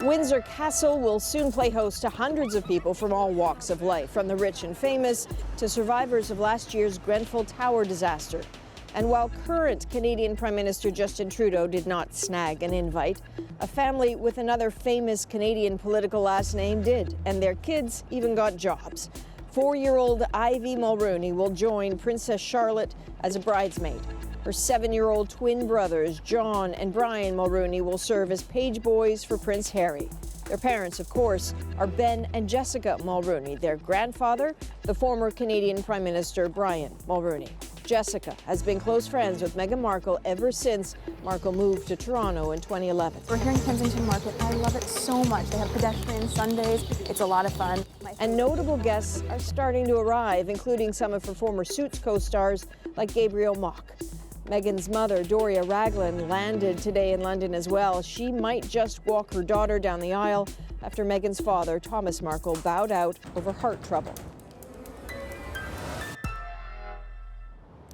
Windsor Castle will soon play host to hundreds of people from all walks of life, from the rich and famous to survivors of last year's Grenfell Tower disaster. And while current Canadian Prime Minister Justin Trudeau did not snag an invite, a family with another famous Canadian political last name did, and their kids even got jobs. 4-year-old Ivy Mulrooney will join Princess Charlotte as a bridesmaid. Her 7-year-old twin brothers, John and Brian Mulrooney, will serve as page boys for Prince Harry. Their parents, of course, are Ben and Jessica Mulrooney. Their grandfather, the former Canadian Prime Minister Brian Mulrooney. Jessica has been close friends with Meghan Markle ever since Markle moved to Toronto in 2011. We're here in Kensington Market. I love it so much. They have pedestrian Sundays. It's a lot of fun. And notable guests are starting to arrive, including some of her former Suits co-stars like Gabriel Mock. Meghan's mother, Doria Raglan, landed today in London as well. She might just walk her daughter down the aisle after Meghan's father, Thomas Markle, bowed out over heart trouble.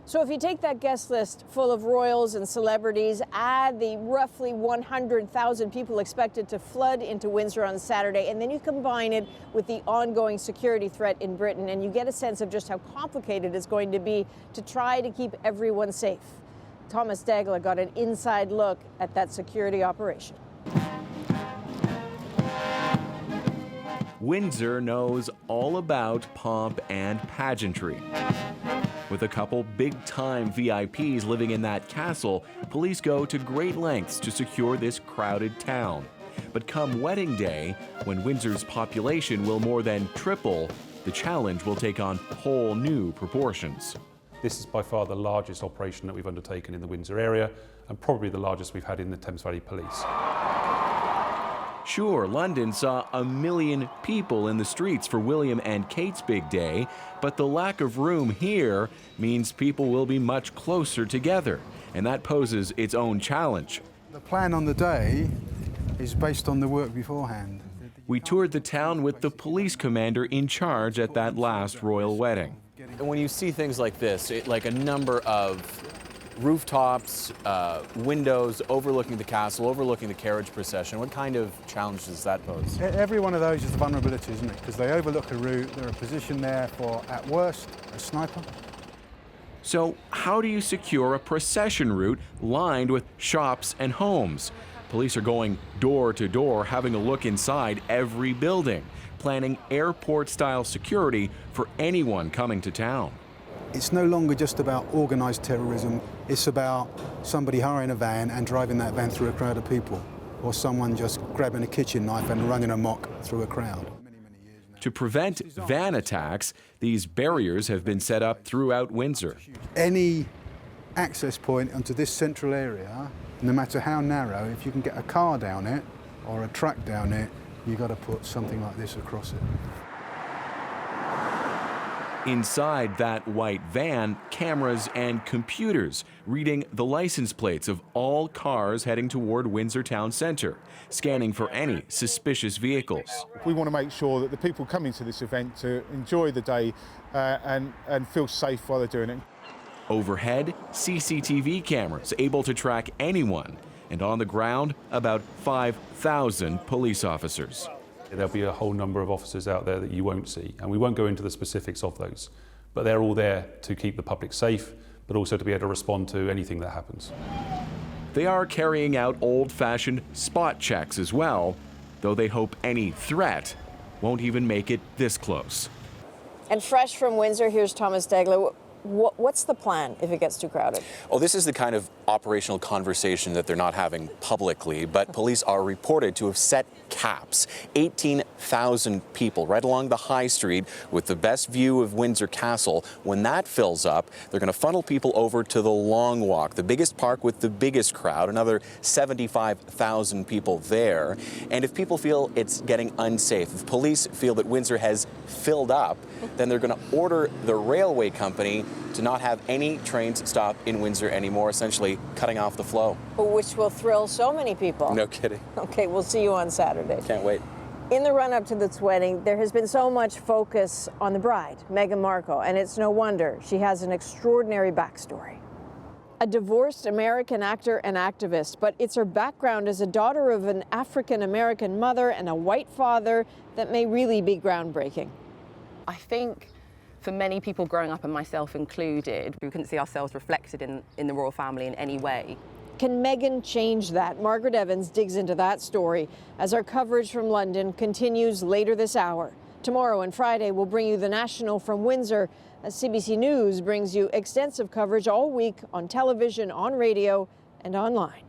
So if you take that guest list full of royals and celebrities, add the roughly 100,000 people expected to flood into Windsor on Saturday, and then you combine it with the ongoing security threat in Britain, and you get a sense of just how complicated it's going to be to try to keep everyone safe. Thomas Dagler got an inside look at that security operation. Windsor knows all about pomp and pageantry. With a couple big-time VIPs living in that castle, police go to great lengths to secure this crowded town. But come wedding day, when Windsor's population will more than triple, the challenge will take on whole new proportions. This is by far the largest operation that we've undertaken in the Windsor area, and probably the largest we've had in the Thames Valley Police. Sure, London saw 1 million people in the streets for William and Kate's big day, but the lack of room here means people will be much closer together, and that poses its own challenge. The plan on the day is based on the work beforehand. We toured the town with the police commander in charge at that last royal wedding. And when you see things like this, like a number of rooftops, windows overlooking the castle, overlooking the carriage procession, what kind of challenge does that pose? Every one of those is a vulnerability, isn't it? Because they overlook a route, they're a position there for, at worst, a sniper. So how do you secure a procession route lined with shops and homes? Police are going door to door, having a look inside every building, planning airport-style security for anyone coming to town. It's no longer just about organised terrorism, it's about somebody hiring a van and driving that van through a crowd of people, or someone just grabbing a kitchen knife and running amok through a crowd. To prevent van attacks, these barriers have been set up throughout Windsor. Any access point onto this central area, no matter how narrow, if you can get a car down it or a truck down it, you've got to put something like this across it. Inside that white van, cameras and computers reading the license plates of all cars heading toward Windsor Town Centre, scanning for any suspicious vehicles. We want to make sure that the people coming to this event to enjoy the day and feel safe while they're doing it. Overhead, CCTV cameras able to track anyone, and on the ground, about 5,000 police officers. There'll be a whole number of officers out there that you won't see, and we won't go into the specifics of those. But they're all there to keep the public safe, but also to be able to respond to anything that happens. They are carrying out old-fashioned spot checks as well, though they hope any threat won't even make it this close. And fresh from Windsor, here's Thomas Dagler. What's the plan if it gets too crowded? Oh, this is the kind of operational conversation that they're not having publicly, but police are reported to have set caps. 18,000 people right along the high street with the best view of Windsor Castle. When that fills up, they're going to funnel people over to the Long Walk, the biggest park with the biggest crowd, another 75,000 people there. And if people feel it's getting unsafe, if police feel that Windsor has filled up, then they're going to order the railway company to not have any trains stop in Windsor anymore, essentially cutting off the flow. Which will thrill so many people. No kidding. Okay, we'll see you on Saturday. Can't wait. In the run-up to this wedding, there has been so much focus on the bride, Meghan Markle, and it's no wonder. She has an extraordinary backstory. A divorced American actor and activist, but it's her background as a daughter of an African-American mother and a white father that may really be groundbreaking. I think for many people growing up, and myself included, we couldn't see ourselves reflected in the royal family in any way. Can Meghan change that? Margaret Evans digs into that story as our coverage from London continues later this hour. Tomorrow and Friday, we'll bring you the National from Windsor, as CBC News brings you extensive coverage all week on television, on radio, and online.